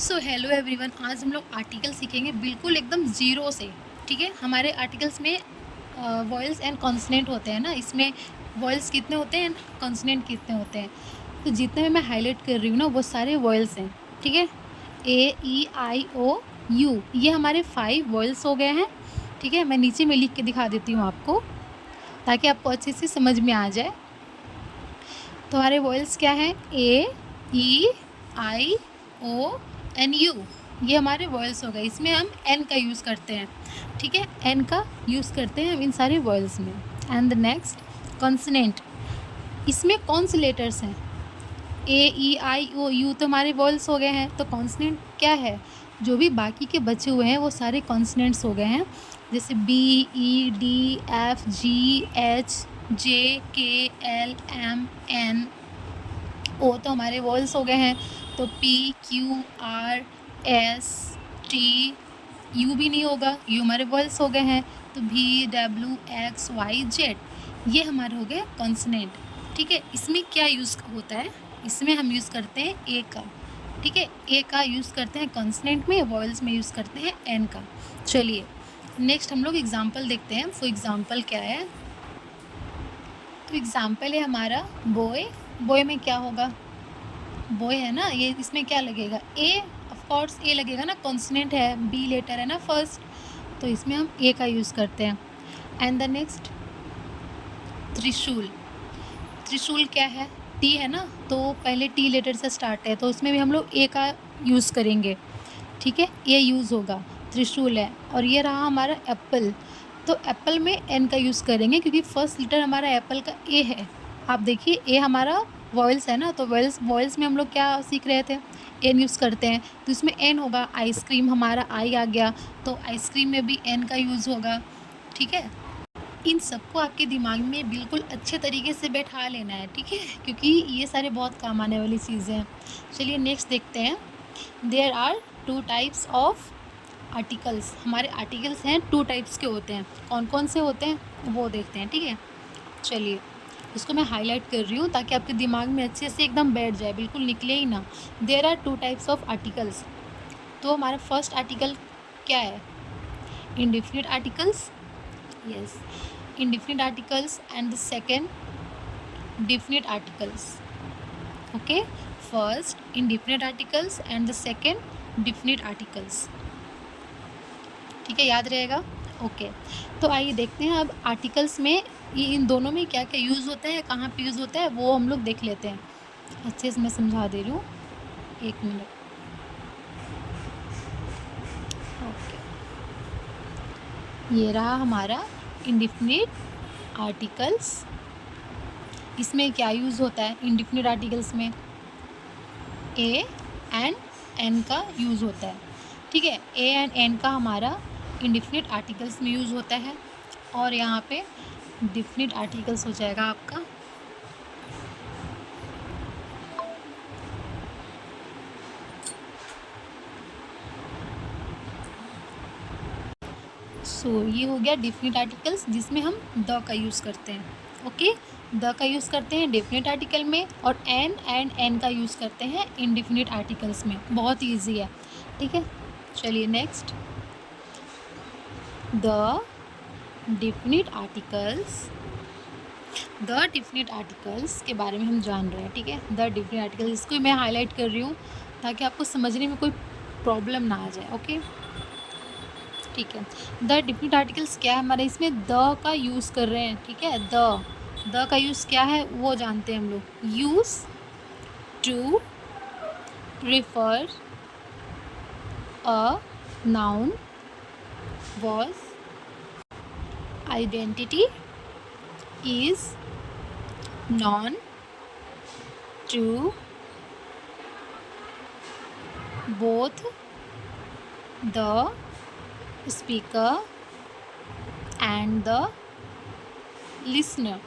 So hello everyone, आज हम लोग आर्टिकल सीखेंगे बिल्कुल एकदम ज़ीरो से। ठीक है, हमारे आर्टिकल्स में वॉयल्स एंड कॉन्सोनेंट होते हैं ना। इसमें वॉयल्स कितने होते हैं एंड कॉन्सोनेंट कितने होते हैं। तो जितने में मैं हाईलाइट कर रही हूँ ना, वो सारे वॉयल्स हैं। ठीक है, ए ई आई ओ यू, ये हमारे 5 वॉयल्स हो गए हैं। ठीक है, मैं नीचे में लिख के दिखा देती हूँ आपको, ताकि आपको अच्छे से समझ में आ जाए। तो हमारे वॉयल्स क्या हैं? ए ई आई ओ एन यू, ये हमारे वॉयल्स हो गए। इसमें हम एन का यूज़ करते हैं। ठीक है, एन का यूज़ करते हैं हम इन सारे वॉयल्स में। एंड द नेक्स्ट कॉन्सोनेंट, इसमें कौन से लेटर्स हैं? ए ई आई ओ यू तो हमारे वॉयल्स हो गए हैं। तो कॉन्सोनेंट क्या है? जो भी बाकी के बचे हुए हैं वो सारे कॉन्सोनेंट्स हो गए हैं। जैसे B E D F G H J K L M N O तो हमारे वॉयल्स हो गए हैं। तो P Q R S T, you भी नहीं होगा, यू हमारे वॉयल्स हो गए हैं। तो V W X Y Z, ये हमारे हो गए कॉन्सोनेंट। ठीक है, इसमें क्या यूज़ होता है? इसमें हम यूज़ करते हैं ए का। ठीक है, ए का यूज़ करते हैं कॉन्सोनेंट में, वॉयल्स में यूज़ करते हैं एन का। चलिए नेक्स्ट हम लोग एग्जाम्पल देखते हैं। फॉर एग्जाम्पल क्या है? तो एग्जाम्पल है हमारा बॉय। बॉय में क्या होगा? बॉय है ना, ये इसमें क्या लगेगा? ए, ऑफ कोर्स ए लगेगा ना, कॉन्सोनेंट है, बी लेटर है ना फर्स्ट, तो इसमें हम ए का यूज़ करते हैं। एंड द नेक्स्ट त्रिशूल। त्रिशूल क्या है? टी है ना, तो पहले टी लेटर से स्टार्ट है, तो इसमें भी हम लोग ए का यूज़ करेंगे। ठीक है, ए यूज़ होगा, त्रिशूल है। और ये रहा हमारा एप्पल, तो एप्पल में एन का यूज़ करेंगे क्योंकि फर्स्ट लेटर हमारा एप्पल का ए है। आप देखिए, ए हमारा वॉयल्स है ना, तो वॉयल्स वॉयल्स में हम लोग क्या सीख रहे थे? एन यूज़ करते हैं, तो इसमें एन होगा। आइसक्रीम हमारा आई आ गया, तो आइसक्रीम में भी एन का यूज़ होगा। ठीक है, इन सबको आपके दिमाग में बिल्कुल अच्छे तरीके से बैठा लेना है। ठीक है, क्योंकि ये सारे बहुत काम आने वाली चीज़ें हैं। चलिए नेक्स्ट देखते हैं। There are 2 types of articles. हमारे आर्टिकल्स हैं 2 टाइप्स के होते हैं। कौन कौन से होते हैं वो देखते हैं। ठीक है, चलिए इसको मैं हाईलाइट कर रही हूँ ताकि आपके दिमाग में अच्छे से एकदम बैठ जाए, बिल्कुल निकले ही ना। There are 2 types of articles. तो हमारा फर्स्ट आर्टिकल क्या है? Indefinite articles. Yes, indefinite articles and the second definite articles. Okay, first indefinite articles and the second definite articles. ठीक है, याद रहेगा। ओके, तो आइए देखते हैं अब आर्टिकल्स में ये इन दोनों में क्या क्या यूज़ होता है, कहाँ पे यूज़ होता है, वो हम लोग देख लेते हैं। अच्छे से मैं समझा दे रही हूँ, 1 मिनट। ओके, ये रहा हमारा इंडिफिनिट आर्टिकल्स। इसमें क्या यूज़ होता है? इंडिफिनिट आर्टिकल्स में ए एंड एन का यूज़ होता है। ठीक है, ए एंड एन का हमारा इंडिफिनिट आर्टिकल्स में यूज़ होता है, और यहाँ पे डिफिनिट आर्टिकल्स हो जाएगा आपका। ये हो गया डिफिनिट आर्टिकल्स, जिसमें हम द का यूज़ करते हैं। ओके, द का यूज़ करते हैं डिफिनिट आर्टिकल में, और एन एंड एन का यूज़ करते हैं इंडिफिनिट आर्टिकल्स में। बहुत ईजी है। ठीक है, चलिए next, the definite articles. The definite articles के बारे में हम जान रहे हैं। ठीक है, द डिफिनिट आर्टिकल्स, इसको मैं हाईलाइट कर रही हूँ ताकि आपको समझने में कोई प्रॉब्लम ना आ जाए। ओके, ठीक है, द डिफिनिट आर्टिकल्स क्या है हमारे? इसमें द का यूज़ कर रहे हैं। ठीक है, द का यूज़ क्या है वो जानते हैं हम लोग। Use to refer a noun was identity is known to both the speaker and the listener.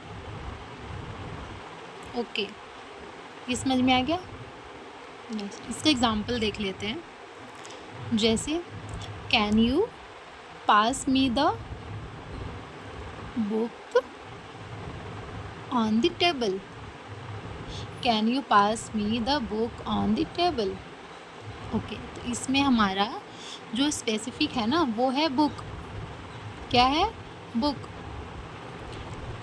Okay, ये समझ में आ गया। नेक्स्ट इसका एग्जाम्पल देख लेते हैं। जैसे, can you pass me the book on the table. Can you pass me the book on the table. Okay, तो इसमें हमारा जो स्पेसिफिक है ना वो है बुक। क्या है? Book.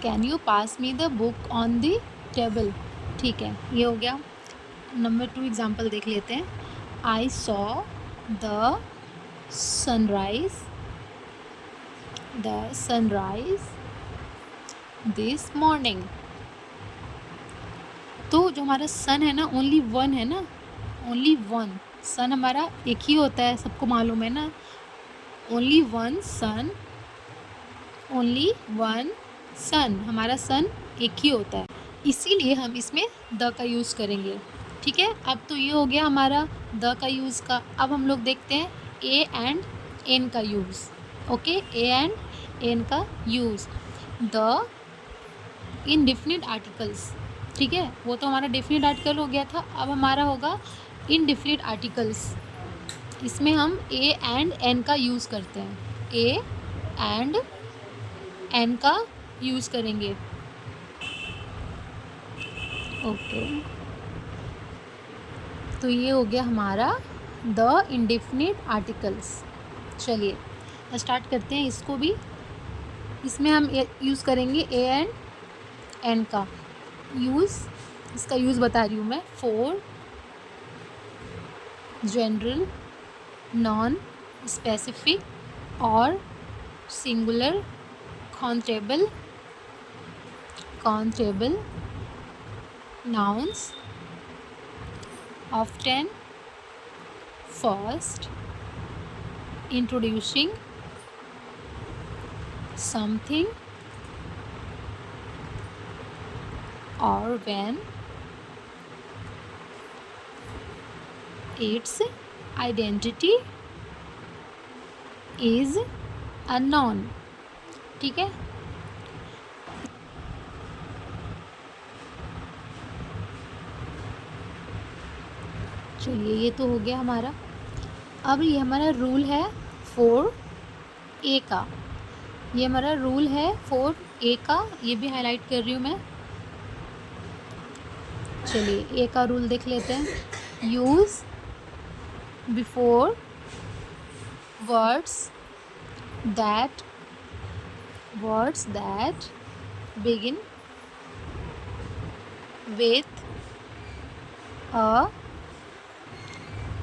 Can you pass me the book on the table. ठीक है, ये हो गया। नंबर 2 एग्जाम्पल देख लेते हैं। I saw the sunrise this morning. तो जो हमारा सन है ना, ओनली वन है ना, ओनली वन। सन हमारा एक ही होता है, सबको मालूम है ना। ओनली वन सन, ओनली वन सन, हमारा सन एक ही होता है, इसीलिए हम इसमें द का यूज़ करेंगे। ठीक है, अब तो ये हो गया हमारा द का यूज़ का। अब हम लोग देखते हैं ए एंड एन का use. Okay, a and an का use. The indefinite articles. ठीक है, वो तो हमारा डेफिनिट आर्टिकल हो गया था। अब हमारा होगा इनडिफिनिट आर्टिकल्स। इसमें हम ए एंड एन का यूज़ करते हैं। ए एंड एन का यूज़ करेंगे। ओके, तो ये हो गया हमारा द इंडिफिनिट आर्टिकल्स। चलिए स्टार्ट करते हैं इसको भी। इसमें हम यूज़ करेंगे ए एंड एन का यूज़। इसका यूज़ बता रही हूँ मैं। फॉर जनरल, नॉन स्पेसिफिक और singular countable nouns, often first introducing something or when its identity is unknown। ठीक है, चलिए ये तो हो गया हमारा। अब ये हमारा रूल है फॉर ए का। ये हमारा रूल है फॉर ए का, ये भी हाईलाइट कर रही हूँ मैं। चलिए ए का रूल देख लेते हैं। Use before words that begin with a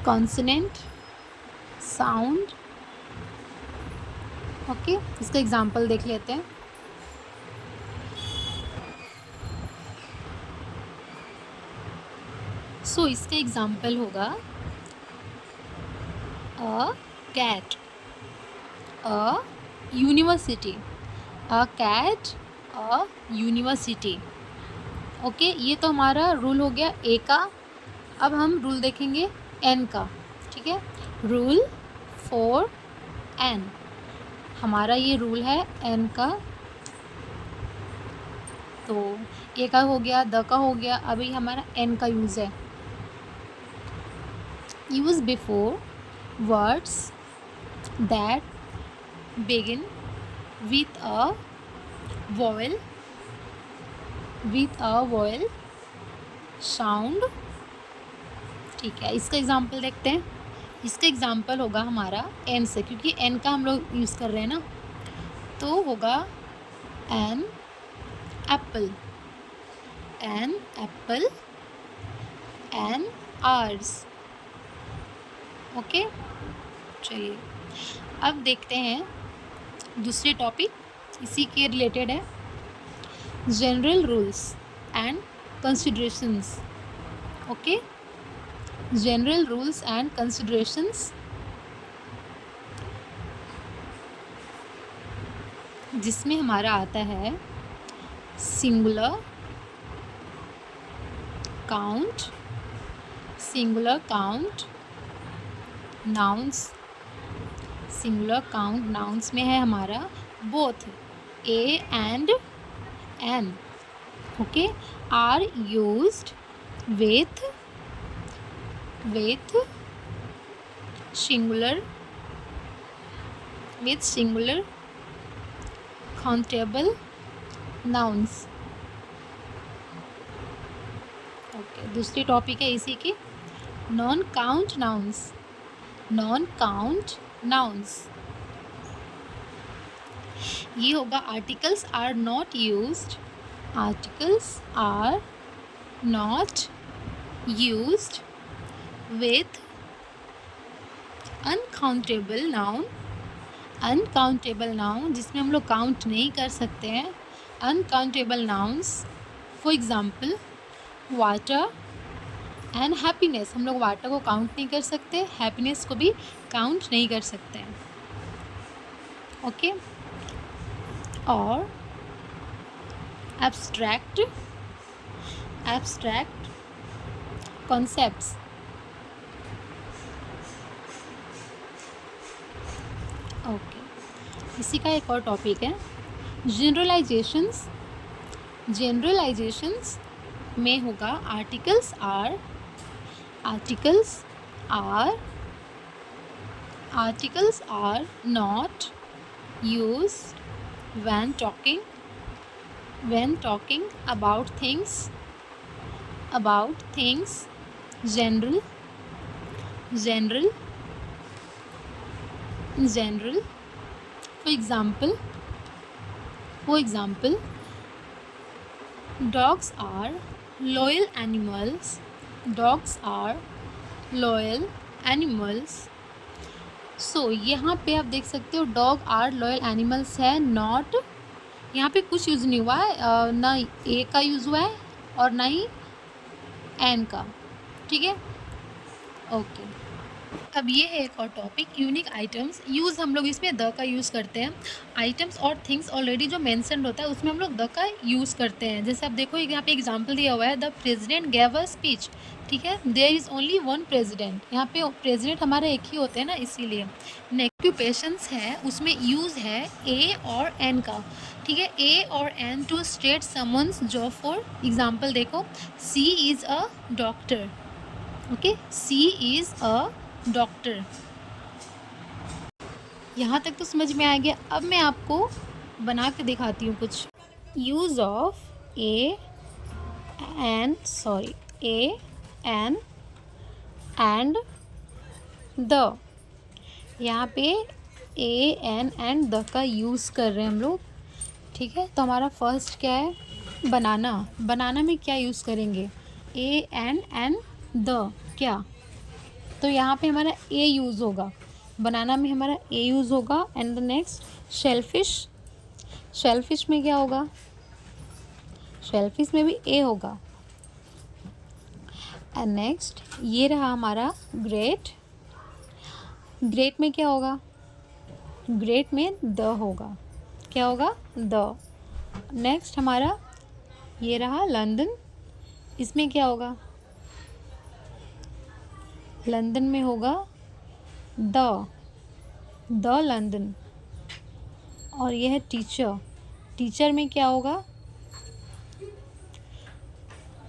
consonant sound. Okay, इसका एग्जांपल देख लेते हैं। सो इसका एग्जांपल होगा a cat, a university, a cat, a university. Okay, ये तो हमारा रूल हो गया ए का। अब हम रूल देखेंगे एन का। ठीक है, रूल फॉर एन, हमारा ये रूल है एन का। तो ए का हो गया, द का हो गया, अभी हमारा एन का यूज़ है। Use before words that begin with a vial sound. ठीक है, इसका एग्जांपल देखते हैं। इसका एग्जांपल होगा हमारा एन से, क्योंकि एन का हम लोग यूज़ कर रहे हैं ना। तो होगा an apple, an apple, an hours. Okay, चलिए अब देखते हैं दूसरे टॉपिक, इसी के रिलेटेड है। General rules and considerations. Okay, general rules and considerations, जिसमें हमारा आता है singular count nouns. Singular count nouns में है हमारा both a and an. Okay, are used with singular countable nouns. Okay, दूसरी टॉपिक है इसी की, non count nouns. Non count nouns. ये होगा articles are not used, articles are not used with uncountable noun. Uncountable noun जिसमें हम लोग count नहीं कर सकते हैं, uncountable nouns. For example water and happiness, हम लोग वाटर को काउंट नहीं कर सकते, हैप्पीनेस को भी काउंट नहीं कर सकते हैं। ओके, और एब्स्ट्रैक्ट, एब्स्ट्रैक्ट कॉन्सेप्ट्स। ओके, इसी का एक और टॉपिक है जनरलाइजेशंस। जनरलाइजेशंस में होगा articles are, articles are, articles are not used when talking, when talking about things, about things general, general, general. For example, dogs are loyal animals, dogs are loyal animals। सो यहाँ पे आप देख सकते हो dog are loyal animals है, not, यहाँ पे कुछ यूज़ नहीं हुआ है, ना ए का यूज़ हुआ है और ना ही एन का, ठीक है। ओके, अब ये है एक और टॉपिक यूनिक आइटम्स। यूज़ हम लोग इसमें द का यूज़ करते हैं। आइटम्स और थिंग्स ऑलरेडी जो मेंशन होता है उसमें हम लोग द का यूज़ करते हैं। जैसे आप देखो यहाँ पे एग्जांपल दिया हुआ है, the president gave a speech, ठीक है, there is only one president, यहाँ पे प्रेसिडेंट हमारे एक ही होते हैं ना, इसीलिए। ऑक्यूपेशंस है उसमें यूज़ है ए और एन का, ठीक है, ए और an to state someone's job. For example देखो, she is a doctor, okay, she is a doctor. यहाँ तक तो समझ में आ गया। अब मैं आपको बना के दिखाती हूँ कुछ। Use of a an and the, यहाँ पे ए एन एंड द का यूज़ कर रहे हैं हम लोग, ठीक है। तो हमारा फर्स्ट क्या है, बनाना। बनाना में क्या यूज़ करेंगे, ए एन एंड द, क्या, तो यहाँ पे हमारा ए यूज़ होगा, बनाना में हमारा ए यूज़ होगा। And the next shellfish, shellfish में क्या होगा, शेलफिश में भी ए होगा। एंड नेक्स्ट ये रहा हमारा ग्रेट, ग्रेट में क्या होगा, ग्रेट में द होगा, क्या होगा, द। नेक्स्ट हमारा ये रहा लंदन, इसमें क्या होगा, लंदन में होगा द लंदन। और यह है टीचर, टीचर में क्या होगा,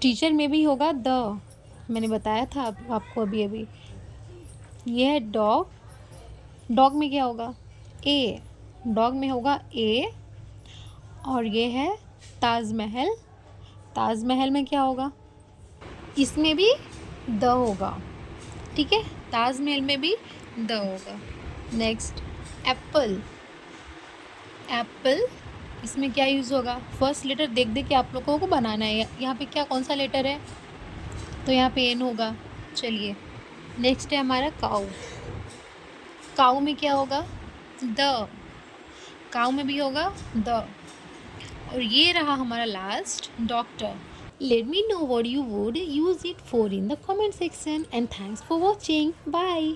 टीचर में भी होगा द, मैंने बताया था आपको अभी अभी। यह है डॉग, डॉग में क्या होगा, ए, डॉग में होगा ए। और ये है ताजमहल, ताजमहल में क्या होगा, इसमें भी द होगा, ठीक है, ताजमहल में भी द होगा। नेक्स्ट एप्पल, एप्पल, इसमें क्या यूज़ होगा, फर्स्ट लेटर देख देख के आप लोगों को बनाना है। यहाँ पे क्या, कौन सा लेटर है, तो यहाँ पे एन होगा। चलिए नेक्स्ट है हमारा काऊ, काऊ में क्या होगा, द, काऊ में भी होगा द। और ये रहा हमारा last doctor. Let me know what you would use it for in the comment section, and thanks for watching. Bye.